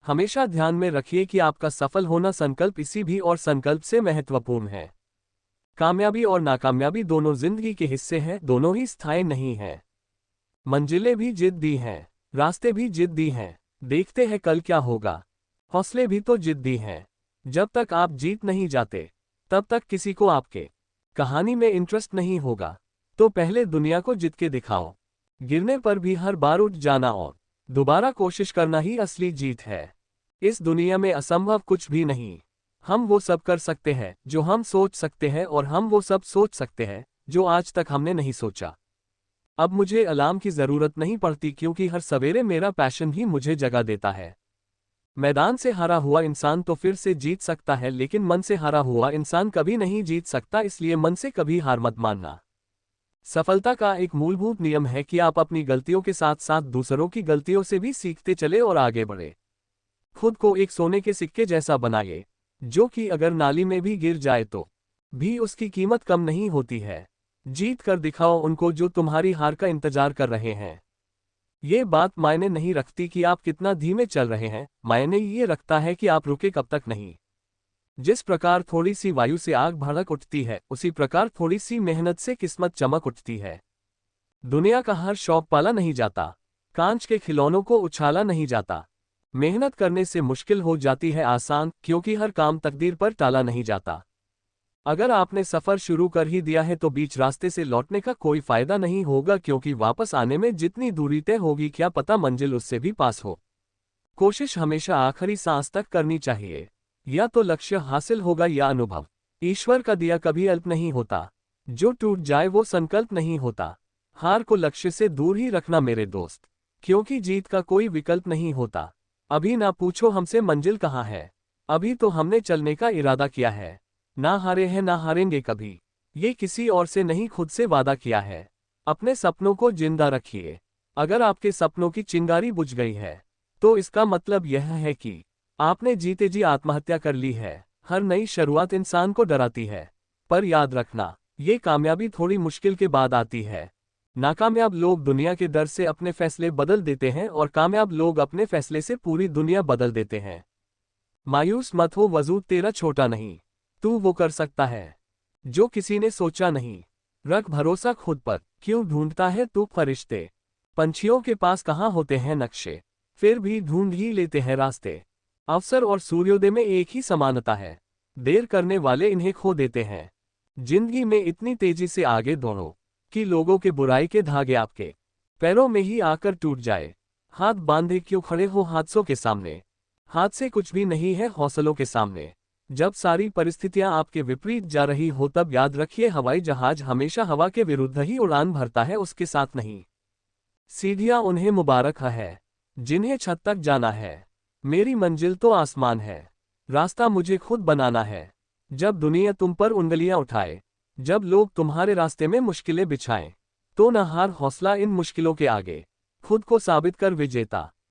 हमेशा ध्यान में रखिए कि आपका सफल होना संकल्प इसी भी और संकल्प से महत्वपूर्ण है। कामयाबी और नाकामयाबी दोनों जिंदगी के हिस्से हैं, दोनों ही स्थायी नहीं हैं। मंजिलें भी जिद्दी हैं, रास्ते भी जिद्दी हैं, देखते हैं कल क्या होगा। हौसले भी तो जिद्दी हैं। जब तक आप जीत नहीं जाते तब तक किसी को आपके कहानी में इंटरेस्ट नहीं होगा। तो पहले दुनिया को जीत के दिखाओ। गिरने पर भी हर बार उठ जाना और दोबारा कोशिश करना ही असली जीत है। इस दुनिया में असंभव कुछ भी नहीं। हम वो सब कर सकते हैं जो हम सोच सकते हैं, और हम वो सब सोच सकते हैं जो आज तक हमने नहीं सोचा। अब मुझे अलार्म की जरूरत नहीं पड़ती, क्योंकि हर सवेरे मेरा पैशन ही मुझे जगा देता है। मैदान से हारा हुआ इंसान तो फिर से जीत सकता है, लेकिन मन से हारा हुआ इंसान कभी नहीं जीत सकता, इसलिए मन से कभी हार मत मानना। सफलता का एक मूलभूत नियम है कि आप अपनी गलतियों के साथ साथ दूसरों की गलतियों से भी सीखते चले और आगे बढ़े। खुद को एक सोने के सिक्के जैसा बनाइए, जो कि अगर नाली में भी गिर जाए तो भी उसकी कीमत कम नहीं होती है। जीत कर दिखाओ उनको जो तुम्हारी हार का इंतजार कर रहे हैं। ये बात मायने नहीं रखती कि आप कितना धीमे चल रहे हैं, मायने ये रखता है कि आप रुके कब तक नहीं। जिस प्रकार थोड़ी सी वायु से आग भड़क उठती है, उसी प्रकार थोड़ी सी मेहनत से किस्मत चमक उठती है। दुनिया का हर शौक पाला नहीं जाता, कांच के खिलौनों को उछाला नहीं जाता। मेहनत करने से मुश्किल हो जाती है आसान, क्योंकि हर काम तकदीर पर टाला नहीं जाता। अगर आपने सफर शुरू कर ही दिया है तो बीच रास्ते से लौटने का कोई फायदा नहीं होगा, क्योंकि वापस आने में जितनी दूरी तय होगी क्या पता मंजिल उससे भी पास हो। कोशिश हमेशा आखिरी सांस तक करनी चाहिए। या तो लक्ष्य हासिल होगा या अनुभव। ईश्वर का दिया कभी अल्प नहीं होता, जो टूट जाए वो संकल्प नहीं होता। हार को लक्ष्य से दूर ही रखना मेरे दोस्त, क्योंकि जीत का कोई विकल्प नहीं होता। अभी ना पूछो हमसे मंजिल कहाँ है, अभी तो हमने चलने का इरादा किया है। ना हारे हैं ना हारेंगे कभी, ये किसी और से नहीं खुद से वादा किया है। अपने सपनों को जिंदा रखिए। अगर आपके सपनों की चिंगारी बुझ गई है तो इसका मतलब यह है कि आपने जीते जी आत्महत्या कर ली है। हर नई शुरुआत इंसान को डराती है, पर याद रखना ये कामयाबी थोड़ी मुश्किल के बाद आती है। नाकामयाब लोग दुनिया के डर से अपने फैसले बदल देते हैं, और कामयाब लोग अपने फैसले से पूरी दुनिया बदल देते हैं। मायूस मत हो, वजूद तेरा छोटा नहीं, तू वो कर सकता है जो किसी ने सोचा नहीं। रख भरोसा खुद पर, क्यों ढूंढता है तू फरिश्ते। पंछियों के पास कहाँ होते हैं नक्शे, फिर भी ढूंढ ही लेते हैं रास्ते। अवसर और सूर्योदय में एक ही समानता है, देर करने वाले इन्हें खो देते हैं। जिंदगी में इतनी तेजी से आगे दौड़ो कि लोगों के बुराई के धागे आपके पैरों में ही आकर टूट जाए। हाथ बांधे क्यों खड़े हो हादसों के सामने, हाथ से कुछ भी नहीं है हौसलों के सामने। जब सारी परिस्थितियां आपके विपरीत जा रही हो तब याद रखिए हवाई जहाज हमेशा हवा के विरुद्ध ही उड़ान भरता है, उसके साथ नहीं। सीढ़ियां उन्हें मुबारक है जिन्हें छत तक जाना है, मेरी मंजिल तो आसमान है, रास्ता मुझे खुद बनाना है। जब दुनिया तुम पर उंगलियां उठाए, जब लोग तुम्हारे रास्ते में मुश्किलें बिछाएं, तो न हार हौसला इन मुश्किलों के आगे, खुद को साबित कर विजेता।